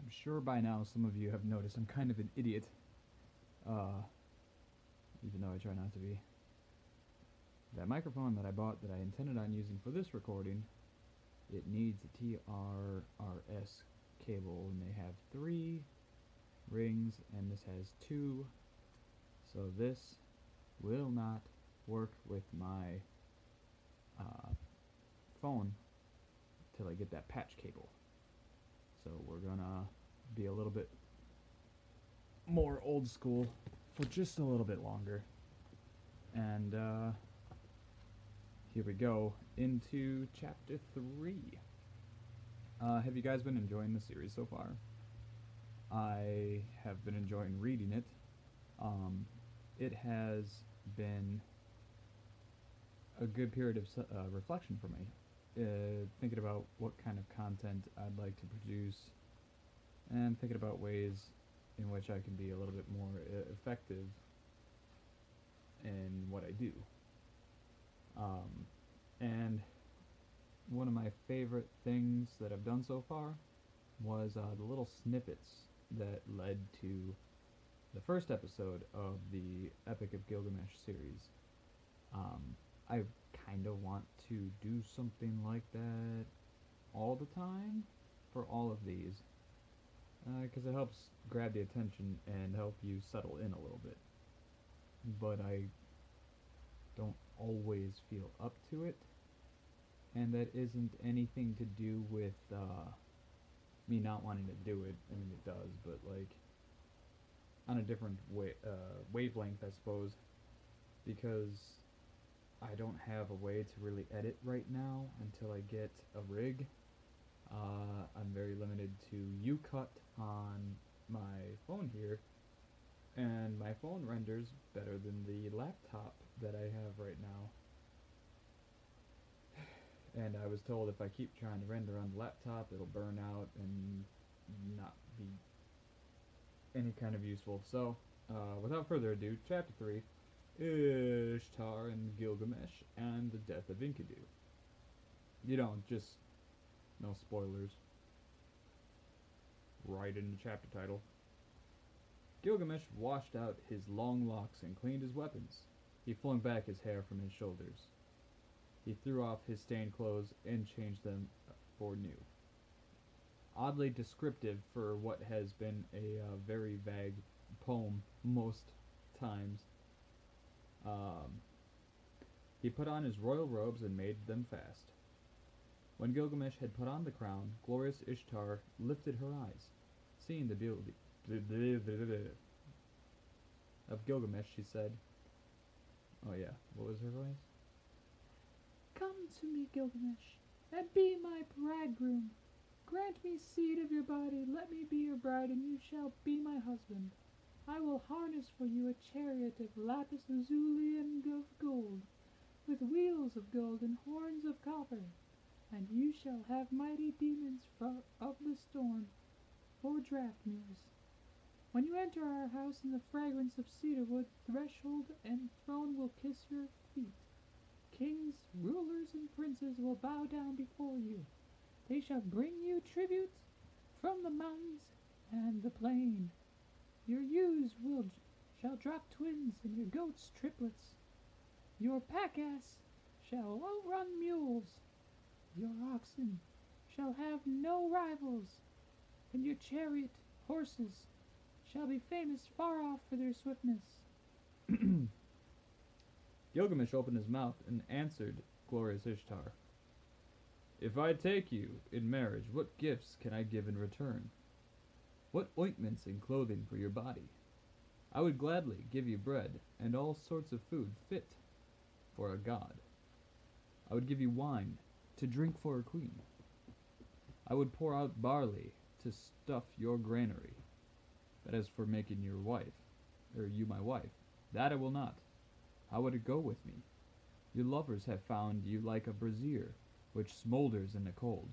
I'm sure by now some of you have noticed I'm kind of an idiot. Even though I try not to be. That microphone that I bought that I intended on using for this recording, it needs a TRRS cable, and they have 3 rings, and this has 2. So this will not work with my phone till I get that patch cable. So we're gonna be a little bit more old school for just a little bit longer. And here we go into chapter 3. Have you guys been enjoying the series so far? I have been enjoying reading it. It has been a good period of reflection for me. Thinking about what kind of content I'd like to produce, and thinking about ways in which I can be a little bit more effective in what I do. And one of my favorite things that I've done so far was the little snippets that led to the first episode of the Epic of Gilgamesh series. I kind of want to do something like that all the time for all of these, because it helps grab the attention and help you settle in a little bit. But I don't always feel up to it, and that isn't anything to do with me not wanting to do it. I mean, it does, but like on a different wavelength, I suppose, because I don't have a way to really edit right now until I get a rig. I'm very limited to UCut on my phone here, and my phone renders better than the laptop that I have right now. And I was told if I keep trying to render on the laptop, it'll burn out and not be any kind of useful. So, without further ado, Chapter 3, Ishtar and Gilgamesh and the Death of Enkidu. Just no spoilers. Right in the chapter title. Gilgamesh washed out his long locks and cleaned his weapons. He flung back his hair from his shoulders. He threw off his stained clothes and changed them for new. Oddly descriptive for what has been a very vague poem most times. He put on his royal robes and made them fast. When Gilgamesh had put on the crown, glorious Ishtar lifted her eyes. Seeing the beauty of Gilgamesh, she said, oh yeah, what was her voice? Come to me, Gilgamesh, and be my bridegroom. Grant me seed of your body, let me be your bride, and you shall be my husband. I will harness for you a chariot of lapis lazuli and of gold, with wheels of gold and horns of copper, and you shall have mighty demons of the storm for draft mules. When you enter our house in the fragrance of cedarwood, threshold and throne will kiss your feet. Kings, rulers, and princes will bow down before you. They shall bring you tribute from the mountains and the plain. Your ewes shall drop twins, and your goats triplets. Your pack-ass shall outrun mules. Your oxen shall have no rivals, and your chariot horses shall be famous far off for their swiftness. Gilgamesh opened his mouth and answered glorious Ishtar. If I take you in marriage, what gifts can I give in return? What ointments and clothing for your body? I would gladly give you bread and all sorts of food fit for a god. I would give you wine to drink for a queen. I would pour out barley to stuff your granary. But as for making you my wife, that I will not. How would it go with me? Your lovers have found you like a brazier, which smolders in the cold,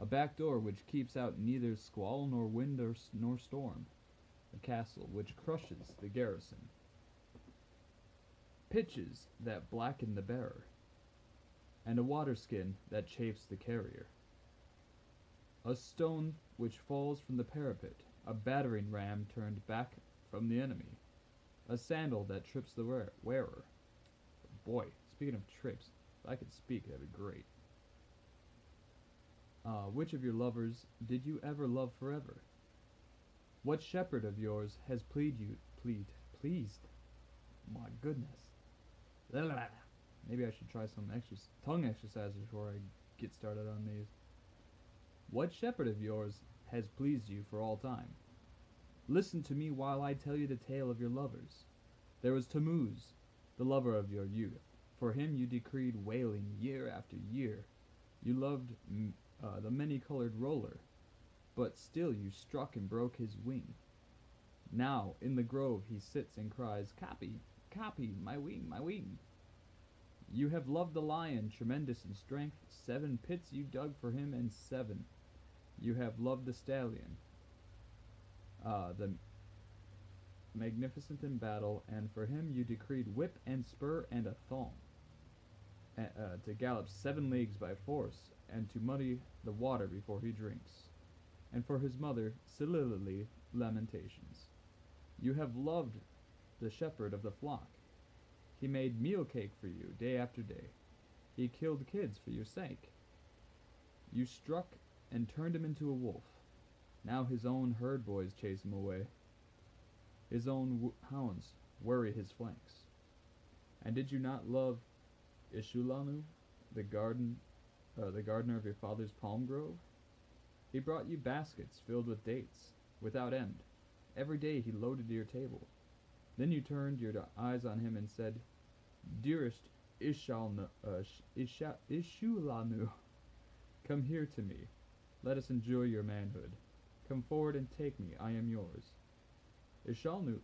a back door which keeps out neither squall nor wind nor storm, a castle which crushes the garrison, pitches that blacken the bearer, and a waterskin that chafes the carrier. A stone which falls from the parapet, a battering ram turned back from the enemy, a sandal that trips the wearer. Boy, speaking of trips, if I could speak, that'd be great. Which of your lovers did you ever love forever? What shepherd of yours has pleased? My goodness. Maybe I should try some tongue exercises before I get started on these. What shepherd of yours has pleased you for all time? Listen to me while I tell you the tale of your lovers. There was Tammuz, the lover of your youth. For him you decreed wailing year after year. You loved the many-colored roller, but still you struck and broke his wing. Now in the grove he sits and cries, Copy, copy, my wing, my wing. You have loved the lion, tremendous in strength. 7 pits you dug for him, and 7. You have loved the stallion, the magnificent in battle, and for him you decreed whip and spur and a thong, to gallop 7 leagues by force, and to muddy the water before he drinks, and for his mother soliloquy lamentations. You have loved the shepherd of the flock. He made meal cake for you day after day. He killed kids for your sake. You struck and turned him into a wolf. Now his own herd boys chase him away. His own hounds worry his flanks. And did you not love Ishulanu, the gardener of your father's palm grove? He brought you baskets filled with dates, without end. Every day he loaded your table. Then you turned your eyes on him and said, Dearest Ishulanu, come here to me. Let us enjoy your manhood. Come forward and take me. I am yours. Ishulanu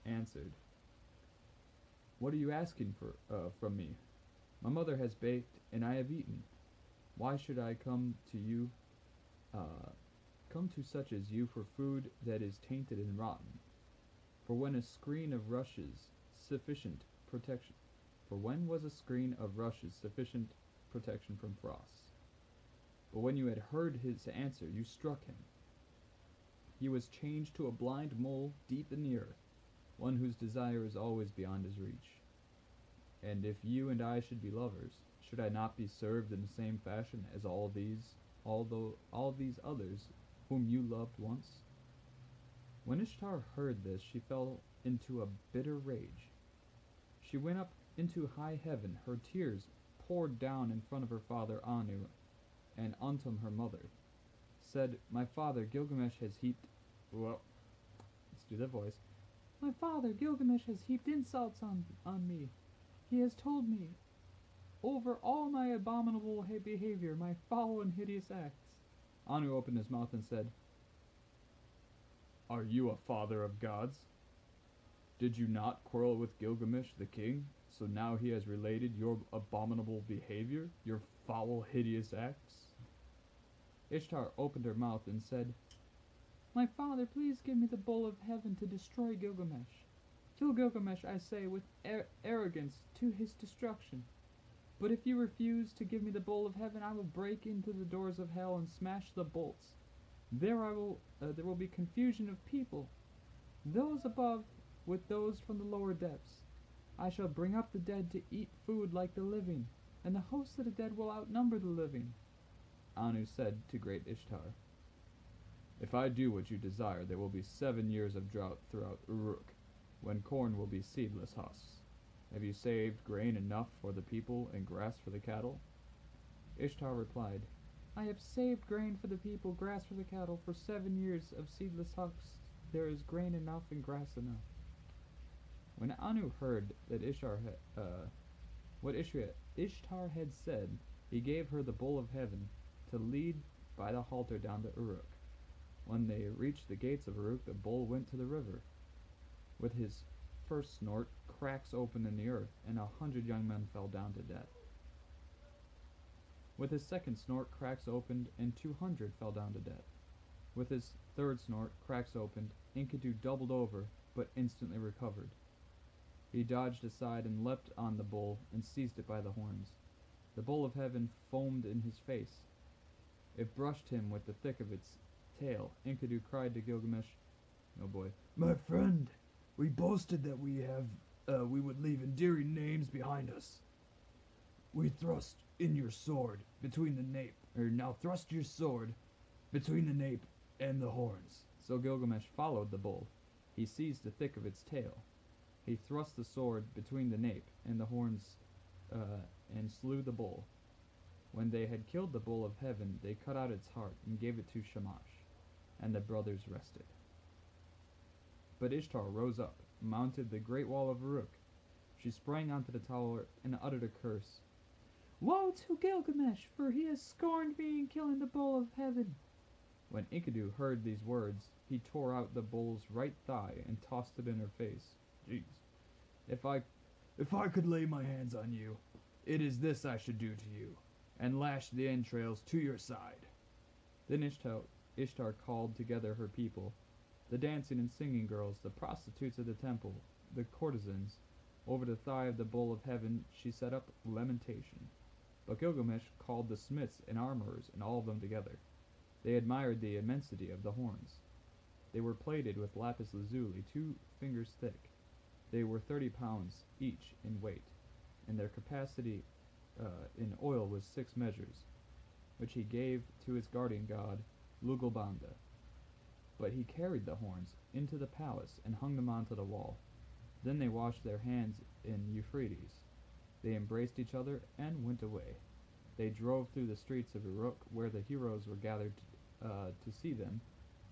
answered, What are you asking from me? My mother has baked, and I have eaten. Why should I come to such as you for food that is tainted and rotten? For when was a screen of rushes sufficient protection from frosts? But when you had heard his answer, you struck him. He was changed to a blind mole deep in the earth, one whose desire is always beyond his reach. And if you and I should be lovers, should I not be served in the same fashion as all these others whom you loved once? When Ishtar heard this, she fell into a bitter rage. She went up into high heaven. Her tears poured down in front of her father Anu, and Antum, her mother, said, My father Gilgamesh has heaped... Well, let's do the voice. My father Gilgamesh has heaped insults on me. He has told me over all my abominable behavior, my foul and hideous acts. Anu opened his mouth and said, Are you a father of gods? Did you not quarrel with Gilgamesh the king, so now he has related your abominable behavior, your foul, hideous acts? Ishtar opened her mouth and said, My father, please give me the bowl of heaven to destroy Gilgamesh. Kill Gilgamesh, I say, with arrogance to his destruction. But if you refuse to give me the bowl of heaven, I will break into the doors of hell and smash the bolts. There will be confusion of people, those above with those from the lower depths. I shall bring up the dead to eat food like the living, and the hosts of the dead will outnumber the living. Anu said to great Ishtar, If I do what you desire, there will be 7 years of drought throughout Uruk, when corn will be seedless husks. Have you saved grain enough for the people and grass for the cattle? Ishtar replied, I have saved grain for the people, grass for the cattle. For 7 years of seedless husks there is grain enough and grass enough. When Anu heard that what Ishtar had said, he gave her the bowl of heaven to lead by the halter down to Uruk. When they reached the gates of Uruk, the bull went to the river. With his first snort, cracks opened in the earth, and 100 young men fell down to death. With his second snort, cracks opened, and 200 fell down to death. With his third snort, cracks opened. Enkidu doubled over, but instantly recovered. He dodged aside and leapt on the bull and seized it by the horns. The bull of heaven foamed in his face. It brushed him with the thick of its tail. Enkidu cried to Gilgamesh, "Oh boy, My friend, we boasted that we would leave endearing names behind us. We thrust in your sword between the nape, or now thrust your sword between the nape and the horns." So Gilgamesh followed the bull. He seized the thick of its tail. He thrust the sword between the nape and the horns and slew the bull. When they had killed the bull of heaven, they cut out its heart and gave it to Shamash, and the brothers rested. But Ishtar rose up, mounted the great wall of Uruk. She sprang onto the tower and uttered a curse. Woe to Gilgamesh, for he has scorned me in killing the bull of heaven. When Enkidu heard these words, he tore out the bull's right thigh and tossed it in her face. Jeez. If I could lay my hands on you, it is this I should do to you, and lash the entrails to your side. Then Ishtar called together her people, the dancing and singing girls, the prostitutes of the temple, the courtesans. Over the thigh of the bull of heaven she set up lamentation. But Gilgamesh called the smiths and armorers and all of them together. They admired the immensity of the horns. They were plated with lapis lazuli 2 fingers thick. They were 30 pounds each in weight, and their capacity in oil was 6 measures, which he gave to his guardian god, Lugalbanda. But he carried the horns into the palace and hung them onto the wall. Then they washed their hands in Euphrates. They embraced each other and went away. They drove through the streets of Uruk, where the heroes were gathered to see them,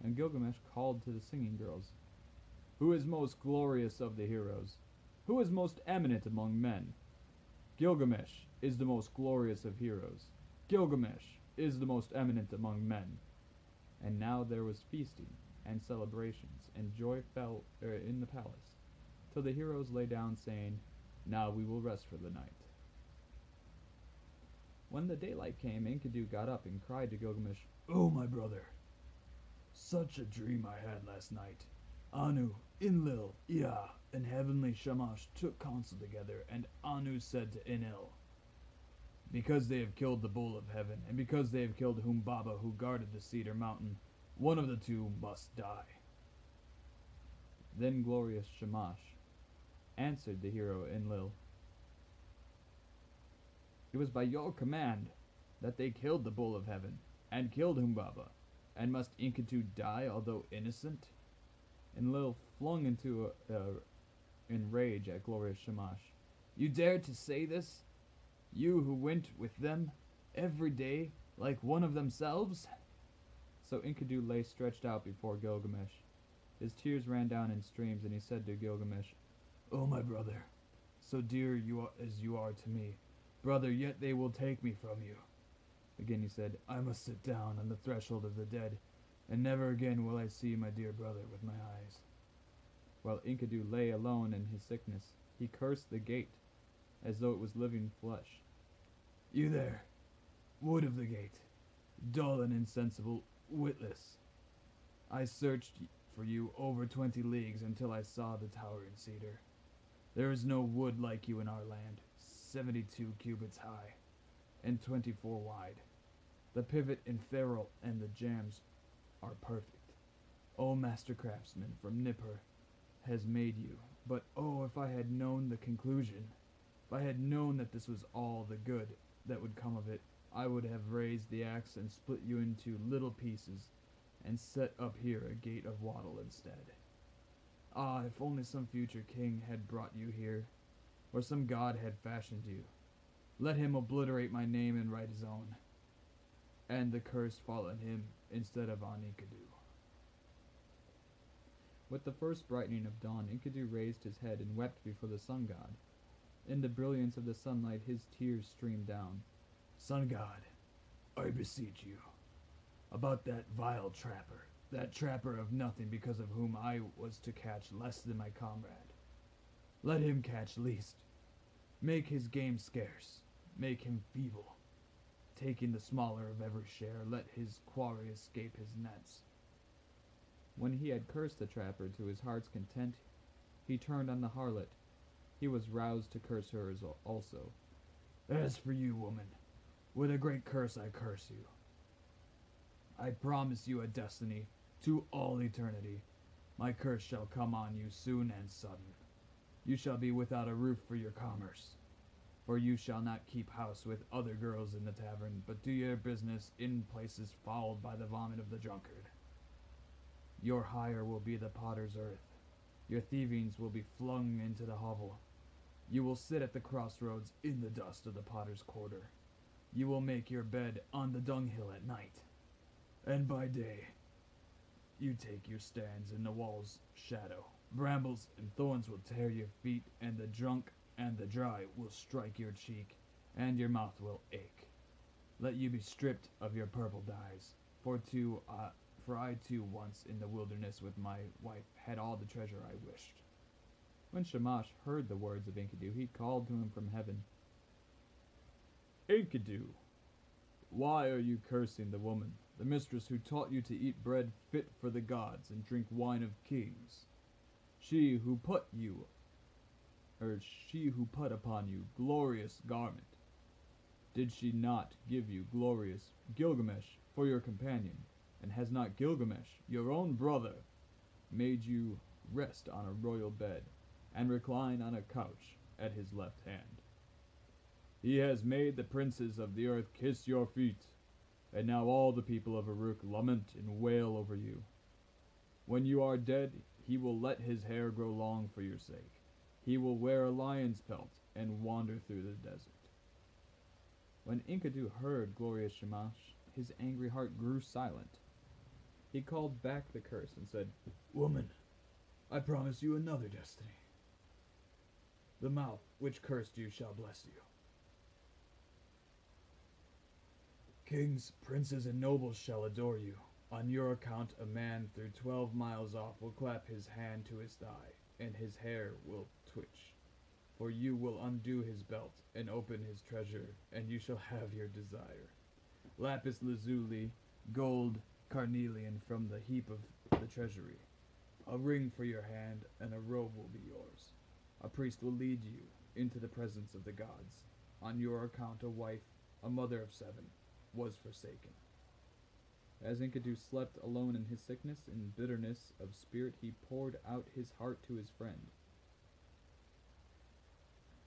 and Gilgamesh called to the singing girls, "Who is most glorious of the heroes? Who is most eminent among men? Gilgamesh is the most glorious of heroes. Gilgamesh is the most eminent among men." And now there was feasting and celebrations, and joy fell in the palace, till the heroes lay down, saying, "Now we will rest for the night." When the daylight came, Enkidu got up and cried to Gilgamesh, "Oh, my brother, such a dream I had last night. Anu, Enlil, Ea, and heavenly Shamash took counsel together, and Anu said to Enlil, 'Because they have killed the bull of heaven, and because they have killed Humbaba who guarded the cedar mountain, one of the two must die.' Then glorious Shamash answered the hero Enlil, 'It was by your command that they killed the bull of heaven, and killed Humbaba, and must Enkidu die although innocent?' Enlil flung into in rage at glorious Shamash. 'You dare to say this? You who went with them every day like one of themselves?' So Enkidu lay stretched out before Gilgamesh. His tears ran down in streams, and he said to Gilgamesh, 'Oh, my brother, so dear as you are to me, brother, yet they will take me from you.' Again he said, 'I must sit down on the threshold of the dead, and never again will I see my dear brother with my eyes.' While Enkidu lay alone in his sickness, he cursed the gate, as though it was living flesh. 'You there, wood of the gate, dull and insensible, witless. I searched for you over 20 leagues until I saw the towering cedar. There is no wood like you in our land, 72 cubits high, and 24 wide. The pivot and ferrule and the jambs are perfect. O master craftsman from Nippur has made you, but oh, if I had known the conclusion, if I had known that this was all the good that would come of it, I would have raised the axe and split you into little pieces, and set up here a gate of wattle instead. Ah, if only some future king had brought you here, or some god had fashioned you. Let him obliterate my name and write his own, and the curse fall on him instead of on Enkidu.' With the first brightening of dawn, Enkidu raised his head and wept before the sun god. In the brilliance of the sunlight his tears streamed down. 'Sun god, I beseech you, about that vile trapper, that trapper of nothing because of whom I was to catch less than my comrade. Let him catch least. Make his game scarce. Make him feeble. Taking the smaller of every share, let his quarry escape his nets.' When he had cursed the trapper to his heart's content, he turned on the harlot. He was roused to curse her also. As for you, woman, with a great curse I curse you. I promise you a destiny to all eternity. My curse shall come on you soon and sudden. You shall be without a roof for your commerce. For you shall not keep house with other girls in the tavern, but do your business in places fouled by the vomit of the drunkard. Your hire will be the potter's earth. Your thievings will be flung into the hovel. You will sit at the crossroads in the dust of the potter's quarter. You will make your bed on the dunghill at night. And by day, you take your stands in the wall's shadow. Brambles and thorns will tear your feet, and the drunk and the dry will strike your cheek, and your mouth will ache. Let you be stripped of your purple dyes, for I too once in the wilderness with my wife had all the treasure I wished. When Shamash heard the words of Enkidu, he called to him from heaven. Enkidu, why are you cursing the woman, the mistress who taught you to eat bread fit for the gods and drink wine of kings? She who put upon you glorious garment. Did she not give you glorious Gilgamesh for your companion? And has not Gilgamesh, your own brother, made you rest on a royal bed and recline on a couch at his left hand? He has made the princes of the earth kiss your feet, and now all the people of Uruk lament and wail over you. When you are dead, he will let his hair grow long for your sake. He will wear a lion's pelt and wander through the desert. When Enkidu heard glorious Shamash, his angry heart grew silent. He called back the curse and said, Woman, I promise you another destiny. The mouth which cursed you shall bless you. Kings, princes, and nobles shall adore you. On your account, a man through 12 miles off will clap his hand to his thigh, and his hair will twitch. For you will undo his belt and open his treasure, and you shall have your desire. Lapis lazuli, gold, carnelian from the heap of the treasury. A ring for your hand, and a robe will be yours. A priest will lead you into the presence of the gods. On your account, a wife, a mother of 7, was forsaken. As Enkidu slept alone in his sickness, in bitterness of spirit, he poured out his heart to his friend.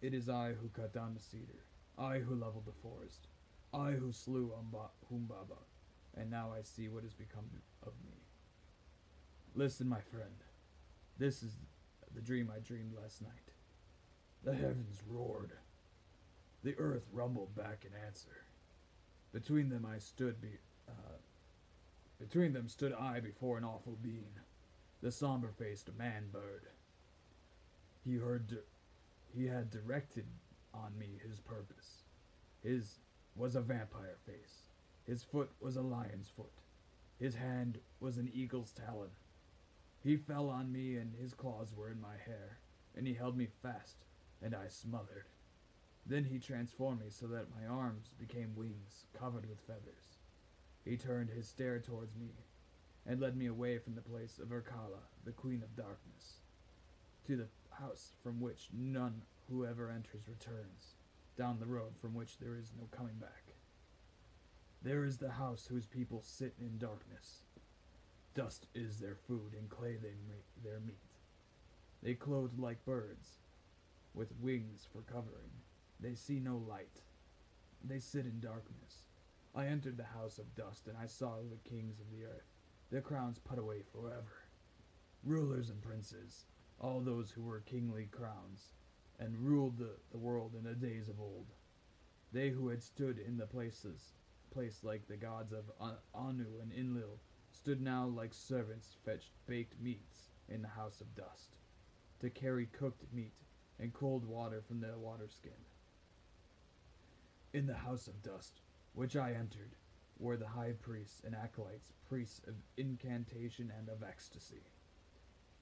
It is I who cut down the cedar, I who leveled the forest, I who slew Humbaba, and now I see what has become of me. Listen, my friend, this is the dream I dreamed last night. The heavens roared. The earth rumbled back in answer. Between them stood I before an awful being, the somber-faced man-bird. He had directed on me his purpose. His was a vampire face. His foot was a lion's foot. His hand was an eagle's talon. He fell on me, and his claws were in my hair, and he held me fast, and I smothered. Then he transformed me so that my arms became wings covered with feathers. He turned his stare towards me, and led me away from the place of Urkala, the queen of darkness, to the house from which none who ever enters returns, down the road from which there is no coming back. There is the house whose people sit in darkness. Dust is their food, and clay their meat. They clothed like birds, with wings for covering. They see no light. They sit in darkness. I entered the house of dust, and I saw the kings of the earth, their crowns put away forever. Rulers and princes, all those who were kingly crowns, and ruled the world in the days of old. They who had stood in the place like the gods of Anu and Enlil, stood now like servants fetched baked meats in the house of dust, to carry cooked meat and cold water from the waterskin. In the house of dust, which I entered, were the high priests and acolytes, priests of incantation and of ecstasy.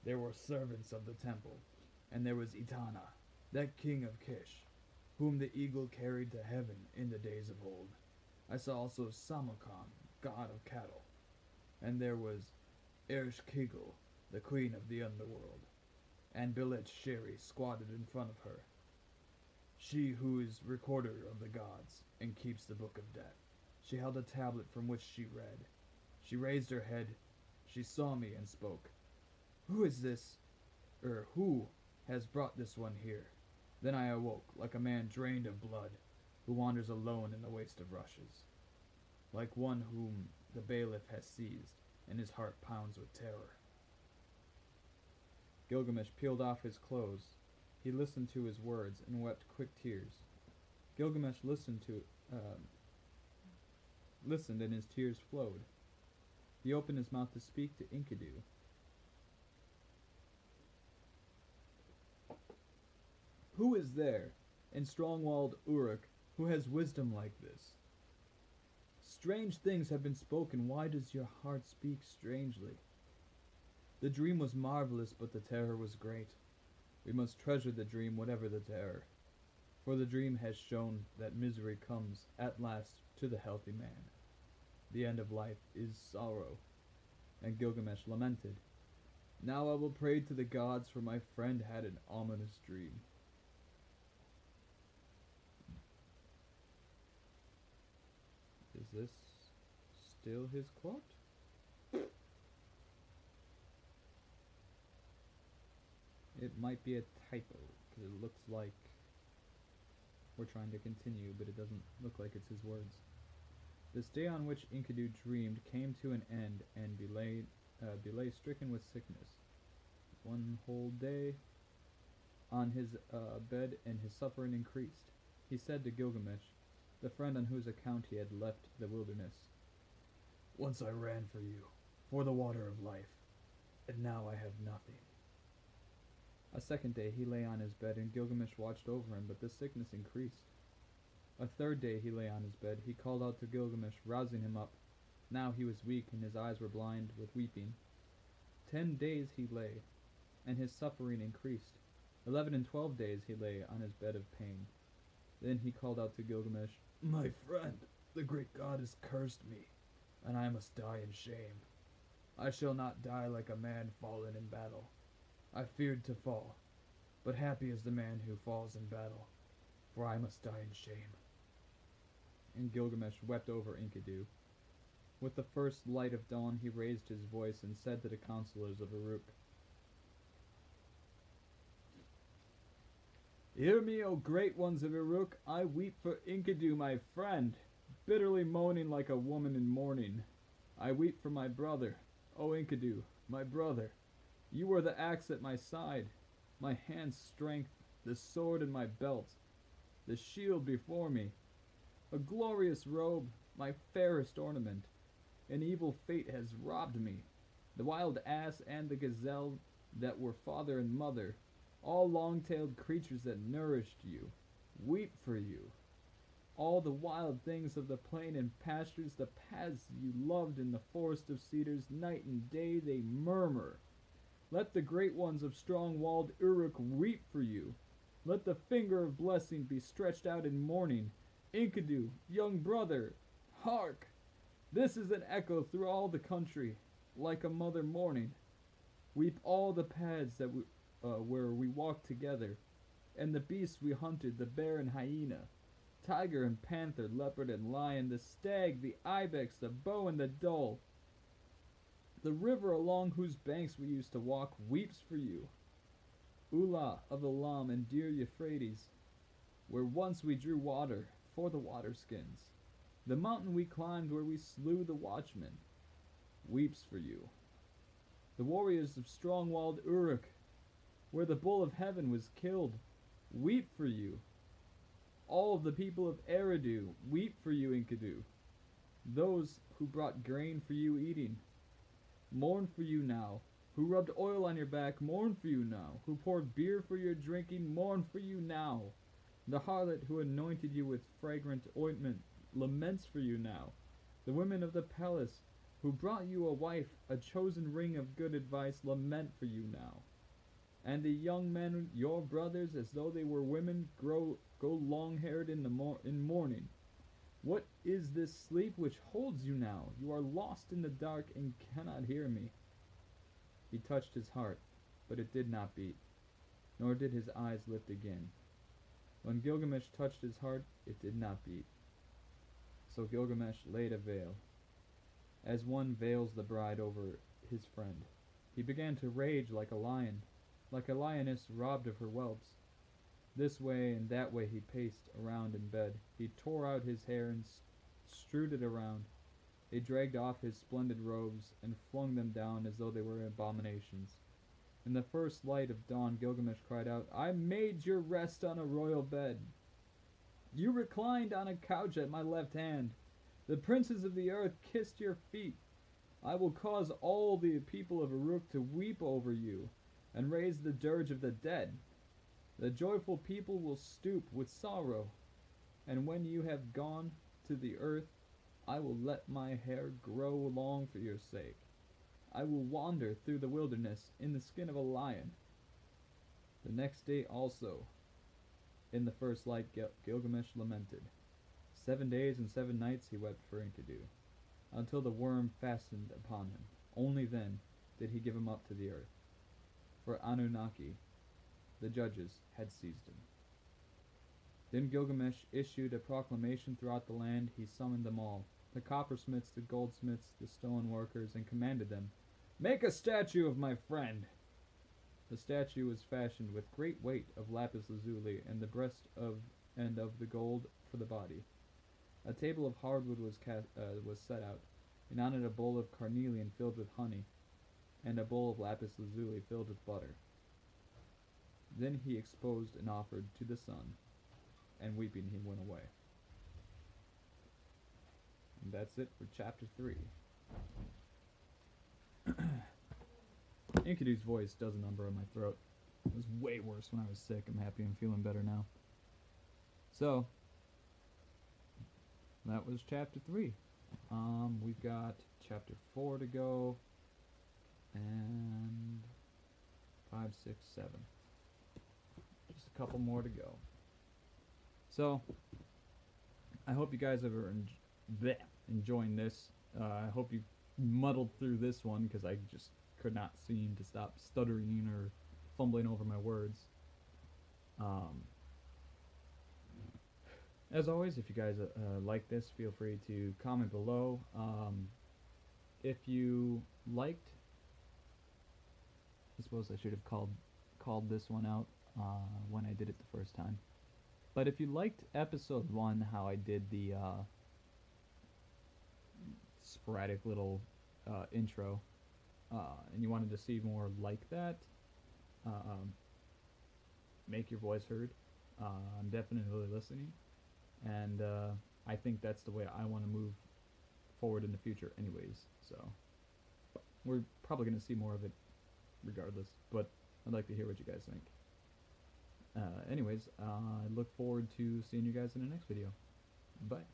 There were servants of the temple, and there was Etana, that king of Kish, whom the eagle carried to heaven in the days of old. I saw also Samarkand, god of cattle, and there was Ereshkigal, the queen of the underworld, and Bilet Sheri squatted in front of her. She who is recorder of the gods and keeps the book of death. She held a tablet from which she read. She raised her head. She saw me and spoke. Who is this? Who has brought this one here? Then I awoke, like a man drained of blood, who wanders alone in the waste of rushes, like one whom the bailiff has seized, and his heart pounds with terror. Gilgamesh peeled off his clothes. He listened to his words and wept quick tears. Gilgamesh listened and his tears flowed. He opened his mouth to speak to Enkidu. Who is there in strong-walled Uruk who has wisdom like this? Strange things have been spoken. Why does your heart speak strangely? The dream was marvelous, but the terror was great. We must treasure the dream, whatever the terror. For the dream has shown that misery comes at last to the healthy man. The end of life is sorrow. And Gilgamesh lamented, Now I will pray to the gods, for my friend had an ominous dream. Is this still his quote? It might be a typo, because it looks like we're trying to continue, but it doesn't look like it's his words. This day on which Enkidu dreamed came to an end, and Belay stricken with sickness. One whole day on his bed, and his suffering increased. He said to Gilgamesh, the friend on whose account he had left the wilderness, Once I ran for you, for the water of life, and now I have nothing. A second day he lay on his bed, and Gilgamesh watched over him, but the sickness increased. A third day he lay on his bed. He called out to Gilgamesh, rousing him up. Now he was weak, and his eyes were blind with weeping. 10 days he lay, and his suffering increased. 11 and 12 days he lay on his bed of pain. Then he called out to Gilgamesh, My friend, the great god has cursed me, and I must die in shame. I shall not die like a man fallen in battle. I feared to fall, but happy is the man who falls in battle, for I must die in shame. And Gilgamesh wept over Enkidu. With the first light of dawn he raised his voice and said to the counselors of Uruk, Hear me, O great ones of Uruk, I weep for Enkidu, my friend, bitterly moaning like a woman in mourning. I weep for my brother, O Enkidu, my brother. You were the axe at my side, my hand's strength, the sword in my belt, the shield before me, a glorious robe, my fairest ornament. An evil fate has robbed me. The wild ass and the gazelle that were father and mother, all long-tailed creatures that nourished you, weep for you. All the wild things of the plain and pastures, the paths you loved in the forest of cedars, night and day they murmur. Let the great ones of strong-walled Uruk weep for you. Let the finger of blessing be stretched out in mourning. Enkidu, young brother, hark! This is an echo through all the country, like a mother mourning. Weep all the paths that where we walked together, and the beasts we hunted, the bear and hyena, tiger and panther, leopard and lion, the stag, the ibex, the bow and the dove. The river along whose banks we used to walk weeps for you. Ula of Elam and dear Euphrates, where once we drew water for the waterskins. The mountain we climbed where we slew the watchmen weeps for you. The warriors of strong-walled Uruk, where the bull of heaven was killed, weep for you. All the people of Eridu weep for you, Enkidu. Those who brought grain for you eating mourn for you now. Who rubbed oil on your back mourn for you now. Who poured beer for your drinking mourn for you now. The harlot who anointed you with fragrant ointment laments for you now. The women of the palace who brought you a wife, a chosen ring of good advice, lament for you now. And the young men, your brothers, as though they were women, go long-haired in mourning. What is this sleep which holds you now? You are lost in the dark and cannot hear me. He touched his heart, but it did not beat, nor did his eyes lift again. When Gilgamesh touched his heart, it did not beat. So Gilgamesh laid a veil, as one veils the bride over his friend. He began to rage like a lion, like a lioness robbed of her whelps. This way and that way he paced around in bed. He tore out his hair and strewed it around. He dragged off his splendid robes and flung them down as though they were abominations. In the first light of dawn, Gilgamesh cried out, "I made your rest on a royal bed. You reclined on a couch at my left hand. The princes of the earth kissed your feet. I will cause all the people of Uruk to weep over you and raise the dirge of the dead. The joyful people will stoop with sorrow, and when you have gone to the earth, I will let my hair grow long for your sake. I will wander through the wilderness in the skin of a lion." The next day also, in the first light, Gilgamesh lamented. 7 days and 7 nights he wept for Enkidu, until the worm fastened upon him. Only then did he give him up to the earth. For Anunnaki, the judges, had seized him. Then Gilgamesh issued a proclamation throughout the land. He summoned them all, the coppersmiths, the goldsmiths, the stone workers, and commanded them, "Make a statue of my friend." The statue was fashioned with great weight of lapis lazuli and the breast of the gold for the body. A table of hardwood was set out, and on it a bowl of carnelian filled with honey, and a bowl of lapis lazuli filled with butter. Then he exposed and offered to the sun, and weeping he went away. And that's it for chapter 3. Enkidu's voice does a number on my throat. It was way worse when I was sick. I'm happy I'm feeling better now. So, that was chapter 3. We've got chapter 4 to go, and 5, 6, 7. Just a couple more to go. So, I hope you guys are enjoying this. I hope you muddled through this one, because I just could not seem to stop stuttering or fumbling over my words. As always, if you guys like this, feel free to comment below. If you liked, I suppose I should have called this one out when I did it the first time. But if you liked episode 1, how I did the sporadic little intro, and you wanted to see more like that, make your voice heard. I'm definitely listening, and I think that's the way I want to move forward in the future anyways, so we're probably going to see more of it regardless, but I'd like to hear what you guys think. Anyways, I look forward to seeing you guys in the next video. Bye.